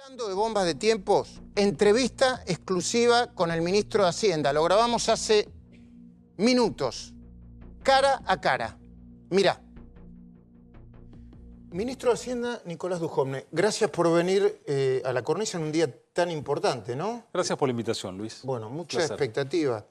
Hablando de bombas de tiempos, entrevista exclusiva con el ministro de Hacienda. Lo grabamos hace minutos, cara a cara. Mirá. Ministro de Hacienda, Nicolás Dujovne, gracias por venir a la cornisa en un día tan importante, ¿no? Gracias por la invitación, Luis. Bueno, mucha expectativa.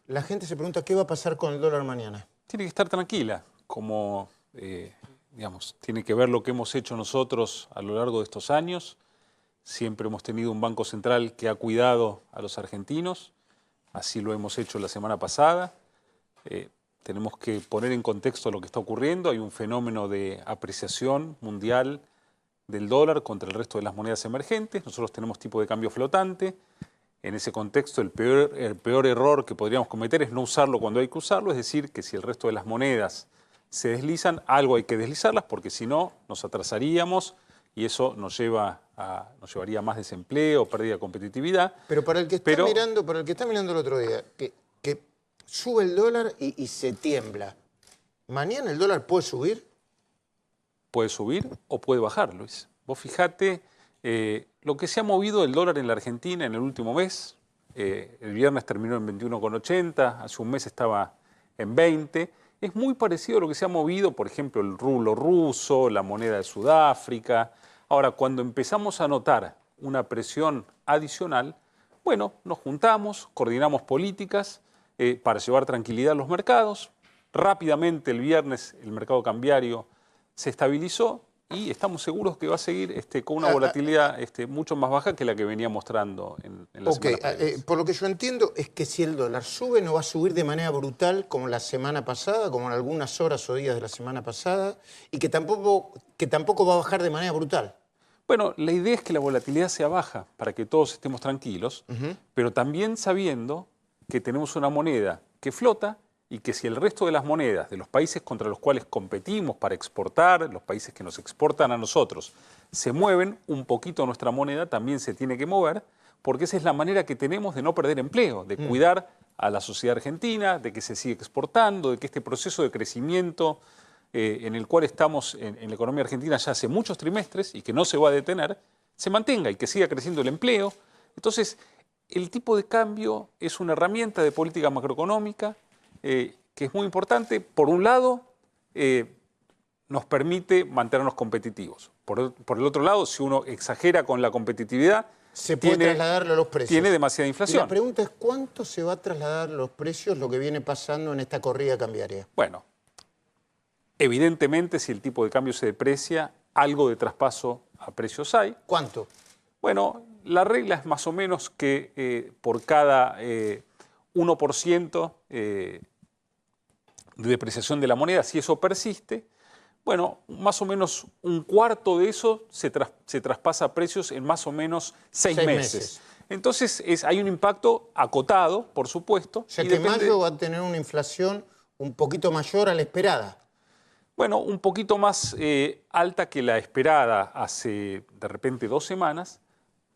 La gente se pregunta qué va a pasar con el dólar mañana. Tiene que estar tranquila, como, digamos, tiene que ver lo que hemos hecho nosotros a lo largo de estos años. Siempre hemos tenido un Banco Central que ha cuidado a los argentinos, así lo hemos hecho la semana pasada. Tenemos que poner en contexto lo que está ocurriendo. Hay un fenómeno de apreciación mundial del dólar contra el resto de las monedas emergentes. Nosotros tenemos tipo de cambio flotante. En ese contexto, el peor error que podríamos cometer es no usarlo cuando hay que usarlo, es decir, que si el resto de las monedas se deslizan, algo hay que deslizarlas, porque si no, nos atrasaríamos y eso nos llevaría a más desempleo, pérdida de competitividad. Pero para el que está mirando el otro día, que sube el dólar y se tiembla, ¿mañana el dólar puede subir? Puede subir o puede bajar, Luis. Vos fijate lo que se ha movido el dólar en la Argentina en el último mes. El viernes terminó en 21,80, hace un mes estaba en 20. Es muy parecido a lo que se ha movido, por ejemplo, el rublo ruso, la moneda de Sudáfrica. Ahora, cuando empezamos a notar una presión adicional, bueno, nos juntamos, coordinamos políticas para llevar tranquilidad a los mercados. Rápidamente el viernes el mercado cambiario se estabilizó y estamos seguros que va a seguir con una volatilidad mucho más baja que la que venía mostrando en las semanas previas. Por lo que yo entiendo es que si el dólar sube, no va a subir de manera brutal como la semana pasada, como en algunas horas o días de la semana pasada, y que tampoco va a bajar de manera brutal. Bueno, la idea es que la volatilidad sea baja para que todos estemos tranquilos, pero también sabiendo que tenemos una moneda que flota y que si el resto de las monedas de los países contra los cuales competimos para exportar, los países que nos exportan a nosotros, se mueven, un poquito nuestra moneda también se tiene que mover, porque esa es la manera que tenemos de no perder empleo, de cuidar a la sociedad argentina, de que se siga exportando, de que este proceso de crecimiento en el cual estamos en la economía argentina ya hace muchos trimestres y que no se va a detener, se mantenga y que siga creciendo el empleo. Entonces, el tipo de cambio es una herramienta de política macroeconómica que es muy importante. Por un lado, nos permite mantenernos competitivos. Por el otro lado, si uno exagera con la competitividad, se puede trasladarlo a los precios. Tiene demasiada inflación. Y la pregunta es, ¿cuánto se va a trasladar los precios lo que viene pasando en esta corrida cambiaria? Bueno, evidentemente, si el tipo de cambio se deprecia, algo de traspaso a precios hay. ¿Cuánto? Bueno, la regla es más o menos que por cada 1% de depreciación de la moneda, si eso persiste, bueno, más o menos un cuarto de eso se traspasa a precios en más o menos 6 meses. Entonces hay un impacto acotado, por supuesto. O sea que mayo va a tener una inflación un poquito mayor a la esperada. Bueno, un poquito más alta que la esperada hace de repente 2 semanas,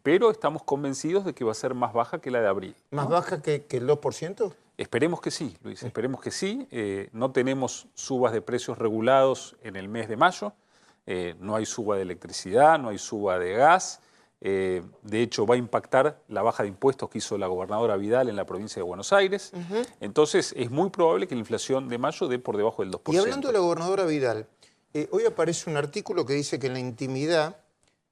pero estamos convencidos de que va a ser más baja que la de abril. ¿Más baja que el 2%? Esperemos que sí, Luis, esperemos que sí. No tenemos subas de precios regulados en el mes de mayo, no hay suba de electricidad, no hay suba de gas. De hecho, va a impactar la baja de impuestos que hizo la gobernadora Vidal en la provincia de Buenos Aires. Entonces, es muy probable que la inflación de mayo dé por debajo del 2%. Y hablando de la gobernadora Vidal, hoy aparece un artículo que dice que en la intimidad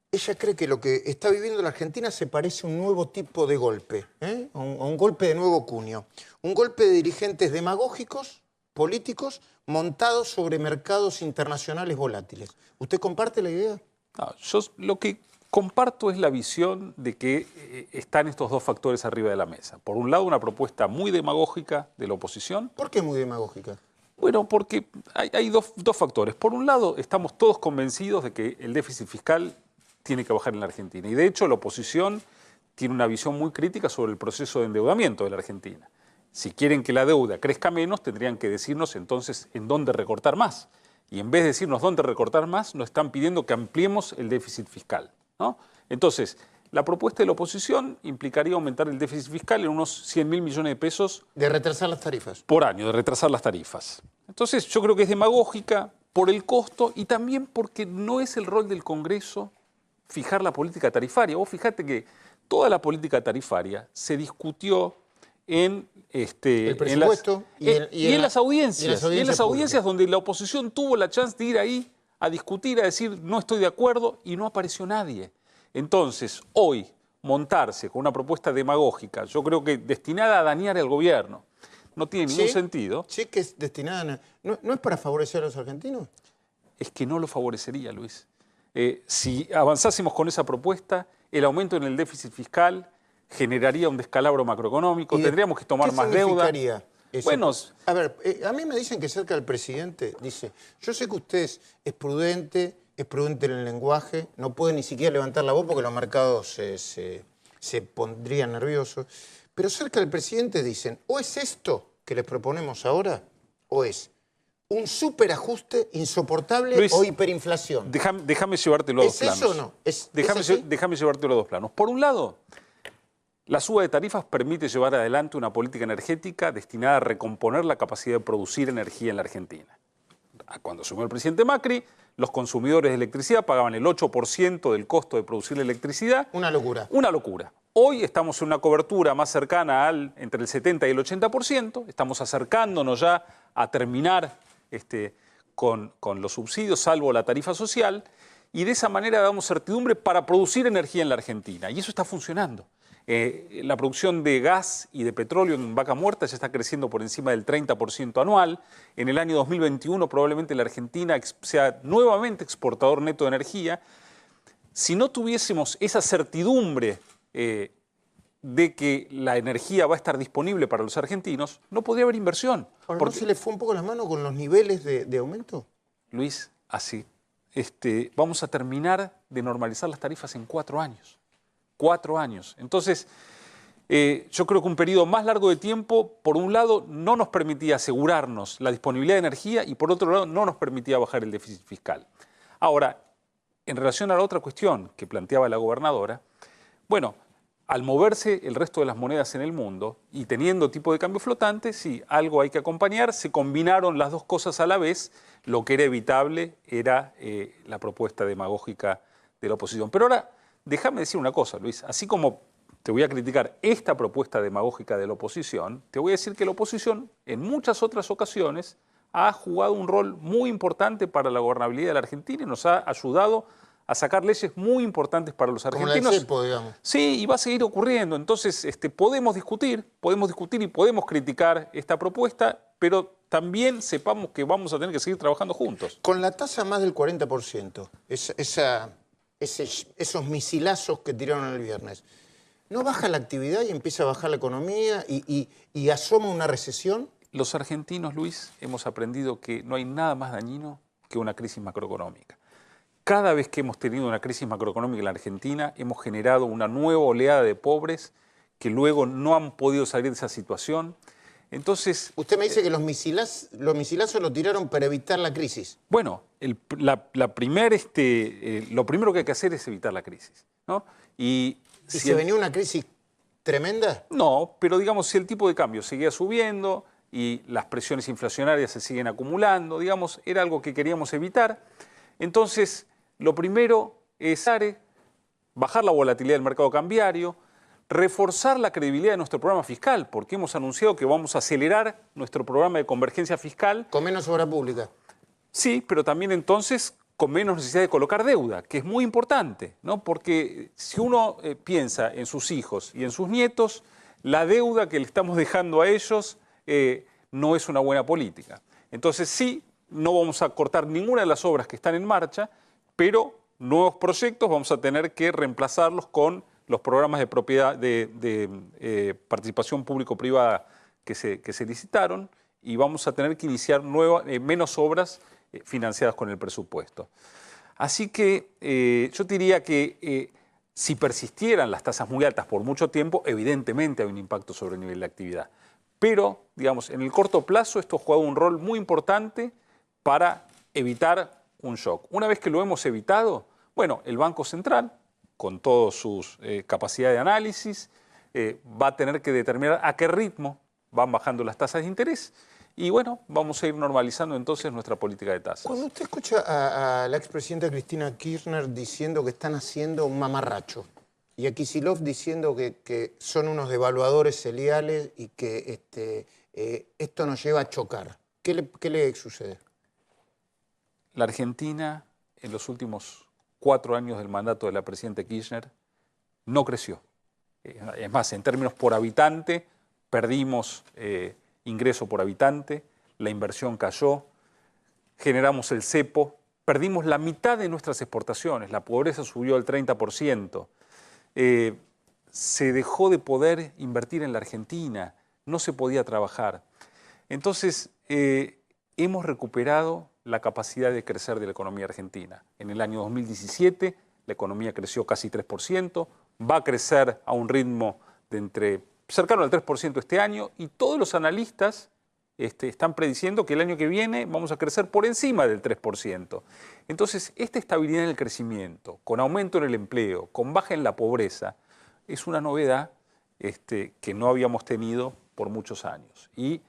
ella cree que lo que está viviendo la Argentina se parece a un nuevo tipo de golpe, a un golpe de nuevo cuño. Un golpe de dirigentes demagógicos, políticos, montados sobre mercados internacionales volátiles. ¿Usted comparte la idea? No, yo lo que comparto es la visión de que están estos dos factores arriba de la mesa. Por un lado, una propuesta muy demagógica de la oposición. ¿Por qué muy demagógica? Bueno, porque hay dos factores. Por un lado, estamos todos convencidos de que el déficit fiscal tiene que bajar en la Argentina. Y de hecho, la oposición tiene una visión muy crítica sobre el proceso de endeudamiento de la Argentina. Si quieren que la deuda crezca menos, tendrían que decirnos entonces en dónde recortar más. Y en vez de decirnos dónde recortar más, nos están pidiendo que ampliemos el déficit fiscal, ¿no? Entonces, la propuesta de la oposición implicaría aumentar el déficit fiscal en unos 100.000 millones de pesos. De retrasar las tarifas. Por año, de retrasar las tarifas. Entonces, yo creo que es demagógica por el costo y también porque no es el rol del Congreso fijar la política tarifaria. Vos fijate que toda la política tarifaria se discutió en el presupuesto en las audiencias. Y en las audiencias públicas. donde la oposición tuvo la chance de ir ahí a discutir, a decir no estoy de acuerdo, y no apareció nadie. Entonces, hoy, montarse con una propuesta demagógica, yo creo que destinada a dañar al gobierno, no tiene ningún sentido. Sí, que es destinada ¿No es para favorecer a los argentinos? Es que no lo favorecería, Luis. Si avanzásemos con esa propuesta, el aumento en el déficit fiscal generaría un descalabro macroeconómico, tendríamos que tomar más deuda. Eso. Bueno, a ver, a mí me dicen que cerca del presidente dice, yo sé que usted es prudente en el lenguaje, no puede ni siquiera levantar la voz porque los mercados se pondrían nerviosos, pero cerca del presidente dicen, o es esto que les proponemos ahora, o es un superajuste insoportable, Luis, o hiperinflación. Déjame llevártelo a dos planos. ¿Es eso o no? Déjame llevártelo a dos planos. Por un lado, la suba de tarifas permite llevar adelante una política energética destinada a recomponer la capacidad de producir energía en la Argentina. Cuando asumió el presidente Macri, los consumidores de electricidad pagaban el 8% del costo de producir la electricidad. Una locura. Una locura. Hoy estamos en una cobertura más cercana al entre el 70 y el 80%. Estamos acercándonos ya a terminar con los subsidios, salvo la tarifa social, y de esa manera damos certidumbre para producir energía en la Argentina. Y eso está funcionando. La producción de gas y de petróleo en Vaca Muerta ya está creciendo por encima del 30% anual. En el año 2021 probablemente la Argentina sea nuevamente exportador neto de energía. Si no tuviésemos esa certidumbre de que la energía va a estar disponible para los argentinos, no podría haber inversión. Ahora, ¿no se le fue un poco las manos con los niveles de aumento? Luis, así. Vamos a terminar de normalizar las tarifas en 4 años. 4 años. Entonces, yo creo que un periodo más largo de tiempo, por un lado, no nos permitía asegurarnos la disponibilidad de energía y por otro lado, no nos permitía bajar el déficit fiscal. Ahora, en relación a la otra cuestión que planteaba la gobernadora, bueno, al moverse el resto de las monedas en el mundo y teniendo tipo de cambio flotante, sí, algo hay que acompañar, se combinaron las dos cosas a la vez, lo que era evitable era la propuesta demagógica de la oposición. Pero ahora, déjame decir una cosa, Luis, así como te voy a criticar esta propuesta demagógica de la oposición, te voy a decir que la oposición en muchas otras ocasiones ha jugado un rol muy importante para la gobernabilidad de la Argentina y nos ha ayudado a sacar leyes muy importantes para los argentinos. Como la del cepo, digamos. Sí, y va a seguir ocurriendo. Entonces, podemos discutir y podemos criticar esta propuesta, pero también sepamos que vamos a tener que seguir trabajando juntos. Con la tasa más del 40%, esos misilazos que tiraron el viernes, ¿no baja la actividad y empieza a bajar la economía y asoma una recesión? Los argentinos, Luis, hemos aprendido que no hay nada más dañino que una crisis macroeconómica. Cada vez que hemos tenido una crisis macroeconómica en la Argentina, hemos generado una nueva oleada de pobres que luego no han podido salir de esa situación. Entonces, usted me dice que los misilazos lo tiraron para evitar la crisis. Bueno, lo primero que hay que hacer es evitar la crisis, ¿no? ¿Y se venía una crisis tremenda? No, pero digamos, si el tipo de cambio seguía subiendo y las presiones inflacionarias se siguen acumulando, digamos, era algo que queríamos evitar. Entonces, lo primero es bajar la volatilidad del mercado cambiario, reforzar la credibilidad de nuestro programa fiscal, porque hemos anunciado que vamos a acelerar nuestro programa de convergencia fiscal. Con menos obra pública. Sí, pero también entonces con menos necesidad de colocar deuda, que es muy importante, ¿no? Porque si uno piensa en sus hijos y en sus nietos, la deuda que le estamos dejando a ellos no es una buena política. Entonces sí, no vamos a cortar ninguna de las obras que están en marcha, pero nuevos proyectos vamos a tener que reemplazarlos con los programas de propiedad de participación público-privada que se licitaron y vamos a tener que iniciar menos obras financiadas con el presupuesto. Así que yo diría que si persistieran las tasas muy altas por mucho tiempo, evidentemente hay un impacto sobre el nivel de actividad. Pero, digamos, en el corto plazo esto ha jugado un rol muy importante para evitar un shock. Una vez que lo hemos evitado, bueno, el Banco Central, con todas sus capacidades de análisis, va a tener que determinar a qué ritmo van bajando las tasas de interés Y bueno, vamos a ir normalizando entonces nuestra política de tasas. Cuando usted escucha a la expresidenta Cristina Kirchner diciendo que están haciendo un mamarracho y a Kicillof diciendo que son unos devaluadores seriales y que esto nos lleva a chocar, ¿qué le sucede? La Argentina, en los últimos 4 años del mandato de la presidenta Kirchner, no creció. Es más, en términos por habitante, perdimos ingreso por habitante, la inversión cayó, generamos el cepo, perdimos la mitad de nuestras exportaciones, la pobreza subió al 30%, se dejó de poder invertir en la Argentina, no se podía trabajar. Entonces, hemos recuperado la capacidad de crecer de la economía argentina. En el año 2017, la economía creció casi 3%, va a crecer a un ritmo de cercano al 3% este año, y todos los analistas están prediciendo que el año que viene vamos a crecer por encima del 3%. Entonces, esta estabilidad en el crecimiento, con aumento en el empleo, con baja en la pobreza, es una novedad que no habíamos tenido por muchos años. Y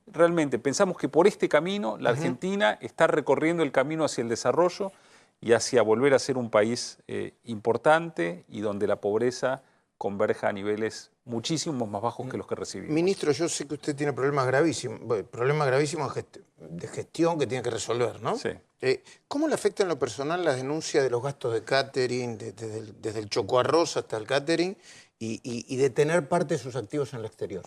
realmente pensamos que por este camino la Argentina está recorriendo el camino hacia el desarrollo y hacia volver a ser un país importante y donde la pobreza converja a niveles muchísimos más bajos que los que recibimos. Ministro, yo sé que usted tiene problemas gravísimos de gestión que tiene que resolver, ¿no? Sí. ¿Cómo le afecta en lo personal la denuncia de los gastos de catering, desde el chocoarroz hasta el catering, y de tener parte de sus activos en el exterior?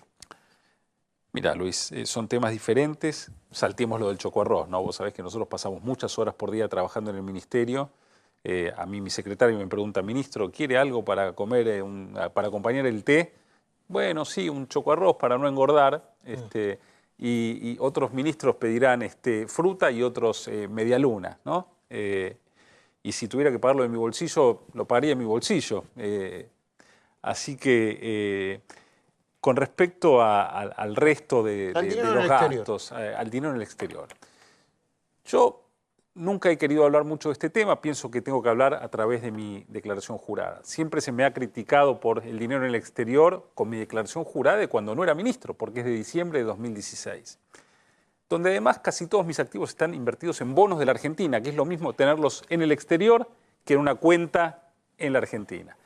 Mira, Luis, son temas diferentes. Saltemos lo del chocoarroz, ¿no? Vos sabés que nosotros pasamos muchas horas por día trabajando en el ministerio. A mí mi secretario me pregunta, ministro, ¿quiere algo para comer, para acompañar el té? Bueno, sí, un chocoarroz para no engordar. Y otros ministros pedirán fruta y otros medialuna, ¿no? Y si tuviera que pagarlo de mi bolsillo, lo pagaría en mi bolsillo. Así que con respecto al resto de los gastos, al dinero en el exterior, yo nunca he querido hablar mucho de este tema, pienso que tengo que hablar a través de mi declaración jurada. Siempre se me ha criticado por el dinero en el exterior con mi declaración jurada de cuando no era ministro, porque es de diciembre de 2016, donde además casi todos mis activos están invertidos en bonos de la Argentina, que es lo mismo tenerlos en el exterior que en una cuenta en la Argentina.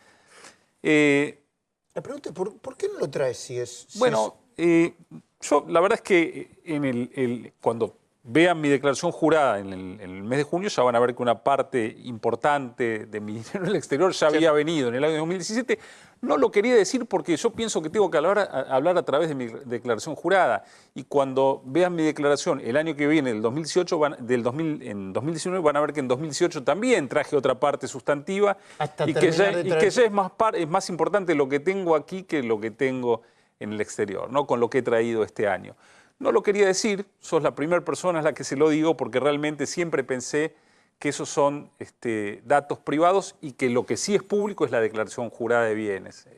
La pregunta es, ¿por qué no lo traes si es...? Bueno, yo la verdad es que cuando vean mi declaración jurada en el mes de junio, ya van a ver que una parte importante de mi dinero en el exterior ya había venido en el año 2017. No lo quería decir porque yo pienso que tengo que hablar a través de mi declaración jurada. Y cuando vean mi declaración el año que viene, el 2018, en 2019, van a ver que en 2018 también traje otra parte sustantiva y que ya es más importante lo que tengo aquí que lo que tengo en el exterior, ¿no? Con lo que he traído este año. No lo quería decir, sos la primera persona a la que se lo digo porque realmente siempre pensé que esos son datos privados y que lo que sí es público es la declaración jurada de bienes.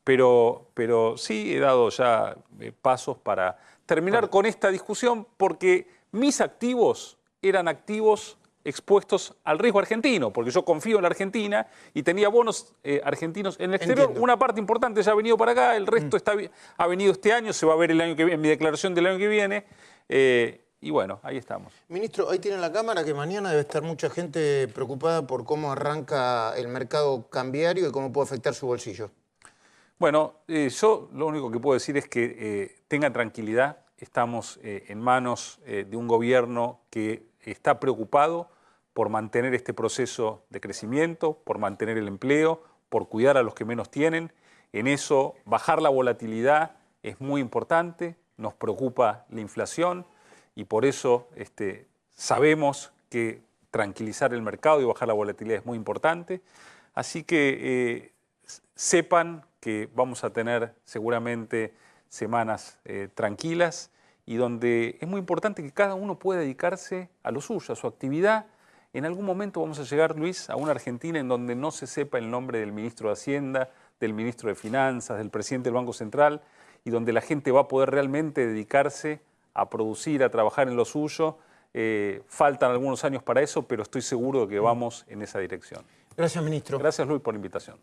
Pero sí he dado ya pasos para terminar con esta discusión porque mis activos eran activos expuestos al riesgo argentino, porque yo confío en la Argentina y tenía bonos argentinos en el exterior. Entiendo. Una parte importante ya ha venido para acá, el resto ha venido este año, se va a ver el año que viene, en mi declaración del año que viene, y bueno, ahí estamos. Ministro, ahí tiene la cámara que mañana debe estar mucha gente preocupada por cómo arranca el mercado cambiario y cómo puede afectar su bolsillo. Bueno, yo lo único que puedo decir es que tengan tranquilidad, estamos en manos de un gobierno que está preocupado por mantener este proceso de crecimiento, por mantener el empleo, por cuidar a los que menos tienen. En eso, bajar la volatilidad es muy importante, nos preocupa la inflación y por eso sabemos que tranquilizar el mercado y bajar la volatilidad es muy importante. Así que sepan que vamos a tener seguramente semanas tranquilas y donde es muy importante que cada uno pueda dedicarse a lo suyo, a su actividad. En algún momento vamos a llegar, Luis, a una Argentina en donde no se sepa el nombre del ministro de Hacienda, del ministro de Finanzas, del presidente del Banco Central, y donde la gente va a poder realmente dedicarse a producir, a trabajar en lo suyo. Faltan algunos años para eso, pero estoy seguro de que vamos en esa dirección. Gracias, ministro. Gracias, Luis, por la invitación.